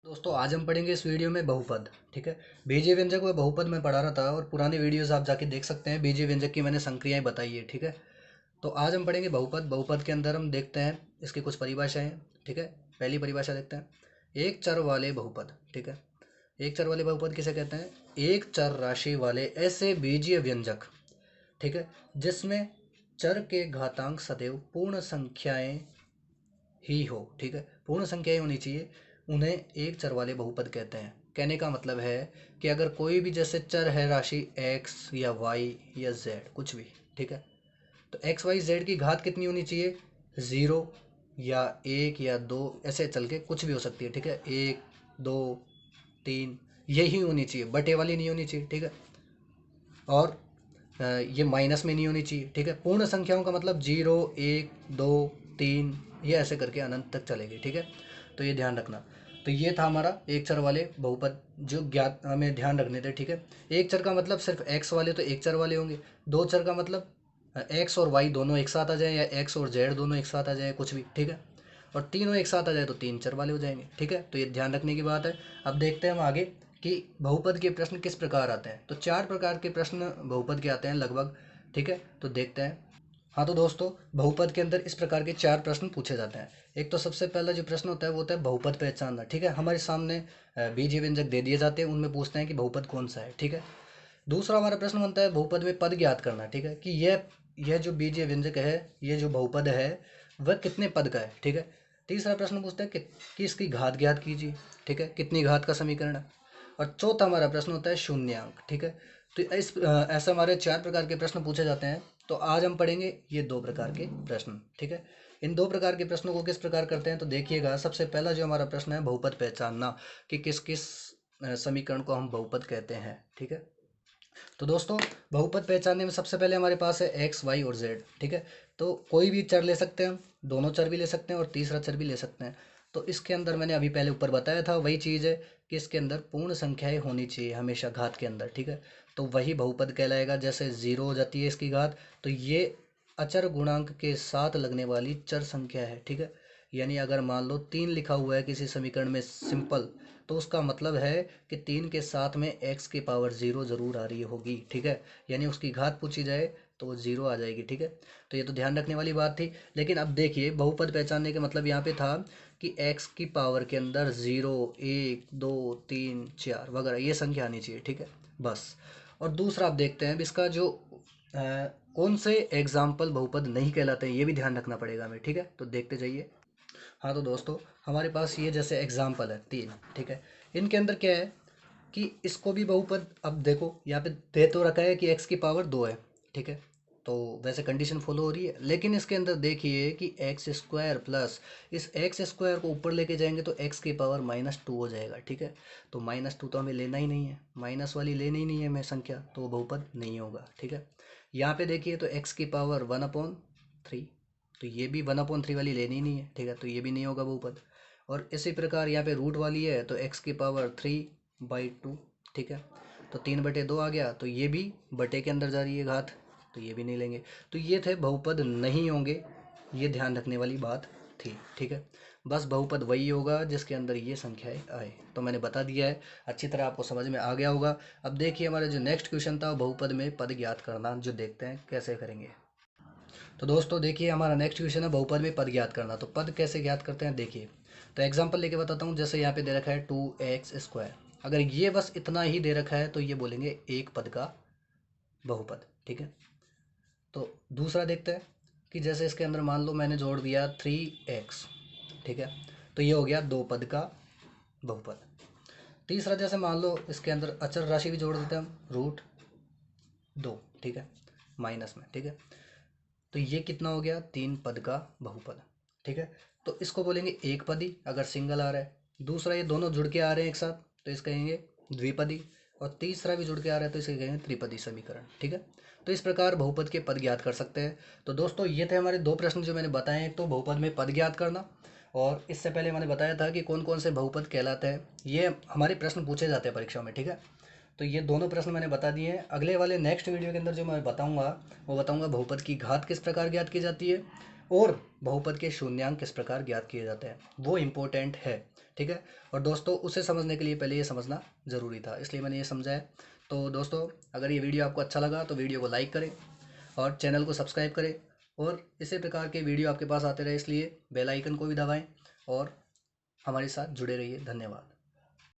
दोस्तों आज हम पढ़ेंगे इस वीडियो में बहुपद। ठीक है। बीजीय व्यंजक व बहुपद में पढ़ा रहा था और पुराने वीडियोस आप जाके देख सकते हैं। बीजीय व्यंजक की मैंने संक्रियाएं बताई है। ठीक है। तो आज हम पढ़ेंगे बहुपद। बहुपद के अंदर हम देखते हैं इसकी कुछ परिभाषाएं। ठीक है। पहली परिभाषा देखते हैं, एक चर वाले बहुपद। ठीक है। एक चर वाले बहुपद किसे कहते हैं? एक चर राशि वाले ऐसे बीजीय व्यंजक, ठीक है, जिसमें चर के घातांक सदैव पूर्ण संख्याएं ही हो। ठीक है, पूर्ण संख्याएं होनी चाहिए, उन्हें एक चर वाले बहुपद कहते हैं। कहने का मतलब है कि अगर कोई भी जैसे चर है, राशि x या y या z कुछ भी, ठीक है, तो एक्स वाई जेड की घात कितनी होनी चाहिए? ज़ीरो या एक या दो, ऐसे चल के कुछ भी हो सकती है। ठीक है, एक, दो, तीन, यही होनी चाहिए, बटे वाली नहीं होनी चाहिए। ठीक है। और ये माइनस में नहीं होनी चाहिए। ठीक है। पूर्ण संख्याओं का मतलब जीरो, एक, दो, तीन, ये ऐसे करके अनंत तक चलेगी। ठीक है। तो ये ध्यान रखना। तो ये था हमारा एक चर वाले बहुपद जो ज्ञात हमें ध्यान रखने थे। ठीक है। एक चर का मतलब सिर्फ एक्स वाले तो एक चर वाले होंगे। दो चर का मतलब एक्स और वाई दोनों एक साथ आ जाए, या एक्स और जेड दोनों एक साथ आ जाए, कुछ भी। ठीक है। और तीनों एक साथ आ जाए तो तीन चर वाले हो जाएंगे। ठीक है। तो ये ध्यान रखने की बात है। अब देखते हैं हम आगे कि बहुपद के प्रश्न किस प्रकार आते हैं। तो चार प्रकार के प्रश्न बहुपद के आते हैं लगभग। ठीक है। तो देखते हैं। हाँ तो दोस्तों, बहुपद के अंदर इस प्रकार के चार प्रश्न पूछे जाते हैं। एक तो सबसे पहला जो प्रश्न होता है वो होता है बहुपद पहचानना। ठीक है। हमारे सामने बीजीय व्यंजक दे दिए जाते हैं, उनमें पूछते हैं कि बहुपद कौन सा है। ठीक है। दूसरा हमारा प्रश्न बनता है बहुपद में पद ज्ञात करना। ठीक है, कि यह जो बीजीय व्यंजक है, ये जो बहुपद है, वह कितने पद का है। ठीक है। तीसरा प्रश्न पूछता है कि इसकी घात ज्ञात कीजिए। ठीक है, कितनी घात का समीकरण है। और चौथा हमारा प्रश्न होता है शून्यांक। ठीक है। तो ऐसा हमारे चार प्रकार के प्रश्न पूछे जाते हैं। तो आज हम पढ़ेंगे ये दो प्रकार के प्रश्न। ठीक है। इन दो प्रकार के प्रश्नों को किस प्रकार करते हैं तो देखिएगा। सबसे पहला जो हमारा प्रश्न है बहुपद पहचानना, कि किस किस समीकरण को हम बहुपद कहते हैं। ठीक है। तो दोस्तों, बहुपद पहचानने में सबसे पहले हमारे पास है एक्स, वाई और जेड। ठीक है। तो कोई भी चर ले सकते हैं हम, दोनों चर भी ले सकते हैं और तीसरा चर भी ले सकते हैं। तो इसके अंदर मैंने अभी पहले ऊपर बताया था, वही चीज़ है कि इसके अंदर पूर्ण संख्याएं होनी चाहिए हमेशा घात के अंदर। ठीक है। तो वही बहुपद कहलाएगा। जैसे जीरो हो जाती है इसकी घात, तो ये अचर गुणांक के साथ लगने वाली चर संख्या है। ठीक है। यानी अगर मान लो तीन लिखा हुआ है किसी समीकरण में सिंपल, तो उसका मतलब है कि तीन के साथ में एक्स की पावर जीरो जरूर आ रही होगी। ठीक है। यानी उसकी घात पूछी जाए तो वो जीरो आ जाएगी। ठीक है। तो ये तो ध्यान रखने वाली बात थी। लेकिन अब देखिए, बहुपद पहचानने के मतलब यहाँ पे था कि एक्स की पावर के अंदर जीरो, एक, दो, तीन, चार वगैरह ये संख्या आनी चाहिए। ठीक है, बस। और दूसरा आप देखते हैं अब इसका जो कौन से एग्जाम्पल बहुपद नहीं कहलाते हैं, ये भी ध्यान रखना पड़ेगा हमें। ठीक है। तो देखते जाइए। हाँ तो दोस्तों, हमारे पास ये जैसे एग्जाम्पल है तीन। ठीक है। इनके अंदर क्या है कि इसको भी बहुपद, अब देखो यहाँ पे दे तो रखा है कि एक्स की पावर दो है। ठीक है। तो वैसे कंडीशन फॉलो हो रही है, लेकिन इसके अंदर देखिए कि एक्स स्क्वायर प्लस, इस एक्स स्क्वायर को ऊपर लेके जाएंगे तो एक्स की पावर माइनस टू हो जाएगा। ठीक है। तो माइनस टू तो हमें लेना ही नहीं है, माइनस वाली लेनी ही नहीं है हमें संख्या, तो वो बहुपद नहीं होगा। ठीक है। यहाँ पे देखिए तो एक्स की पावर वन अपॉन थ्री, तो ये भी वन अपॉन थ्री वाली लेनी ही नहीं है। ठीक है। तो ये भी नहीं होगा बहुपद। और इसी प्रकार यहाँ पे रूट वाली है तो एक्स की पावर थ्री बाई टू। ठीक है। तो तीन बटे दो आ गया, तो ये भी बटे के अंदर जा रही है घात, तो ये भी नहीं लेंगे। तो ये थे बहुपद नहीं होंगे, ये ध्यान रखने वाली बात थी। ठीक है। बस बहुपद वही होगा जिसके अंदर ये संख्याएं आए। तो मैंने बता दिया है, अच्छी तरह आपको समझ में आ गया होगा। अब देखिए हमारा जो नेक्स्ट क्वेश्चन था, बहुपद में पद ज्ञात करना, जो देखते हैं कैसे करेंगे। तो दोस्तों देखिए, हमारा नेक्स्ट क्वेश्चन है बहुपद में पद ज्ञात करना। तो पद कैसे ज्ञात करते हैं देखिए। तो एग्जांपल लेके बताता हूँ। जैसे यहाँ पे दे रखा है टू एक्स स्क्वायर, अगर ये बस इतना ही दे रखा है तो ये बोलेंगे एक पद का बहुपद। ठीक है। तो दूसरा देखते हैं कि जैसे इसके अंदर मान लो मैंने जोड़ दिया थ्री एक्स। ठीक है। तो ये हो गया दो पद का बहुपद। तीसरा जैसे मान लो इसके अंदर अचर राशि भी जोड़ देते हैं हम, रूट दो। ठीक है, माइनस में। ठीक है। तो ये कितना हो गया? तीन पद का बहुपद। ठीक है। तो इसको बोलेंगे एक पदी अगर सिंगल आ रहा है। दूसरा ये दोनों जुड़ के आ रहे हैं एक साथ, तो इस कहेंगे द्विपदी। और तीसरा भी जुड़ के आ रहा है तो इसे कहेंगे त्रिपदी समीकरण। ठीक है। तो इस प्रकार बहुपद के पद ज्ञात कर सकते हैं। तो दोस्तों ये थे हमारे दो प्रश्न जो मैंने बताए हैं। तो बहुपद में पद ज्ञात करना, और इससे पहले मैंने बताया था कि कौन कौन से बहुपद कहलाते हैं। ये हमारे प्रश्न पूछे जाते हैं परीक्षा में। ठीक है। तो ये दोनों प्रश्न मैंने बता दिए हैं। अगले वाले नेक्स्ट वीडियो के अंदर जो मैं बताऊंगा, वो बताऊंगा बहुपद की घात किस प्रकार ज्ञात की जाती है और बहुपद के शून्यांक किस प्रकार ज्ञात किए जाते हैं। वो इम्पोर्टेंट है। ठीक है। और दोस्तों उसे समझने के लिए पहले ये समझना ज़रूरी था, इसलिए मैंने ये समझा है। तो दोस्तों अगर ये वीडियो आपको अच्छा लगा तो वीडियो को लाइक करें और चैनल को सब्सक्राइब करें, और इसी प्रकार के वीडियो आपके पास आते रहे इसलिए बेल आइकन को भी दबाएं और हमारे साथ जुड़े रहिए। धन्यवाद।